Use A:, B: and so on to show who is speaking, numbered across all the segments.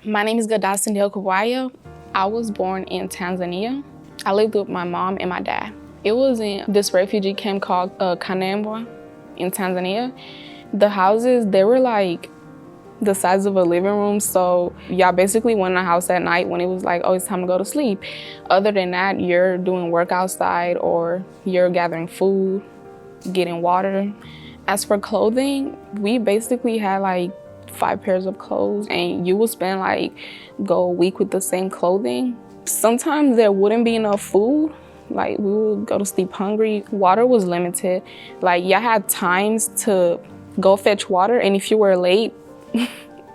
A: My name is Godasi Ndihokubwayo. I was born in Tanzania. I lived with my mom and my dad. It was in this refugee camp called Kanembwa in Tanzania. The houses, they were like the size of a living room. So y'all basically went in the house at night when it was like, oh, it's time to go to sleep. Other than that, you're doing work outside or you're gathering food, getting water. As for clothing, we basically had like 5 pairs of clothes, and you would spend go a week with the same clothing. Sometimes there wouldn't be enough food. Like, we would go to sleep hungry. Water was limited. Like, y'all had times to go fetch water, and if you were late,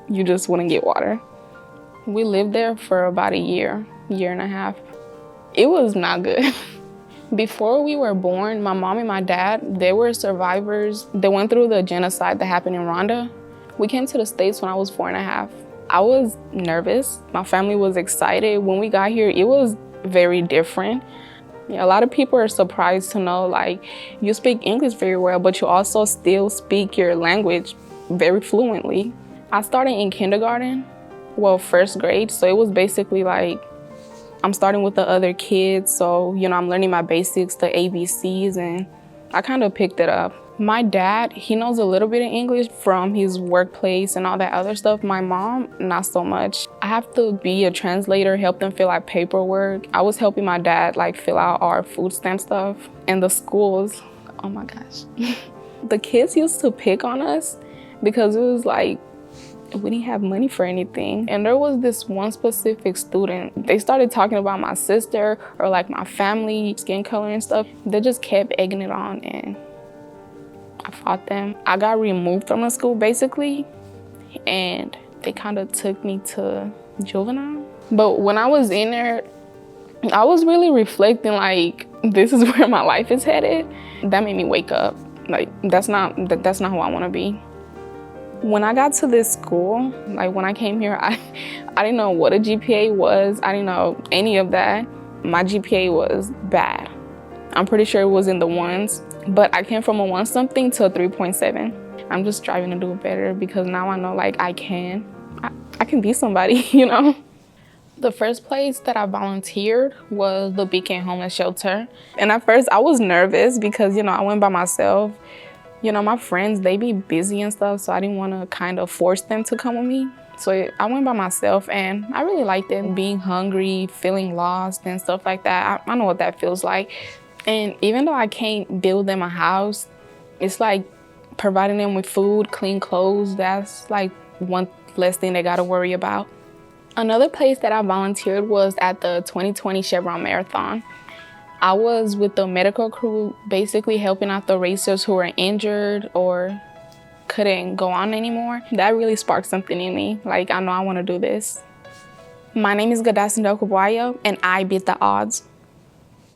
A: you just wouldn't get water. We lived there for about a year and a half. It was not good. Before we were born, my mom and my dad, they were survivors. They went through the genocide that happened in Rwanda. We came to the States when I was 4.5. I was nervous. My family was excited. When we got here, it was very different. A lot of people are surprised to know, like, you speak English very well, but you also still speak your language very fluently. I started in kindergarten, well, 1st grade, so it was basically like, I'm starting with the other kids, so, I'm learning my basics, the ABCs, and I kind of picked it up. My dad, he knows a little bit of English from his workplace and all that other stuff. My mom, not so much. I have to be a translator, help them fill out paperwork. I was helping my dad fill out our food stamp stuff. And the schools, oh my gosh. The kids used to pick on us because it was like, we didn't have money for anything. And there was this one specific student. They started talking about my sister or my family, skin color and stuff. They just kept egging it on, and I fought them. I got removed from the school basically, and they kind of took me to juvenile. But when I was in there, I was really reflecting this is where my life is headed. That made me wake up. That's not who I want to be. When I got to this school, when I came here, I didn't know what a GPA was. I didn't know any of that. My GPA was bad. I'm pretty sure it was in the 1s, but I came from a 1 something to a 3.7. I'm just striving to do better because now I know I can be somebody, The first place that I volunteered was the Beacon Homeless Shelter. And at first I was nervous because, I went by myself. My friends, they be busy and stuff, so I didn't want to kind of force them to come with me. So I went by myself, and I really liked it. Being hungry, feeling lost and stuff like that. I know what that feels like. And even though I can't build them a house, it's like providing them with food, clean clothes. That's one less thing they got to worry about. Another place that I volunteered was at the 2020 Chevron Marathon. I was with the medical crew, basically helping out the racers who were injured or couldn't go on anymore. That really sparked something in me. I know I want to do this. My name is Godasi Ndihokubwayo, and I beat the odds.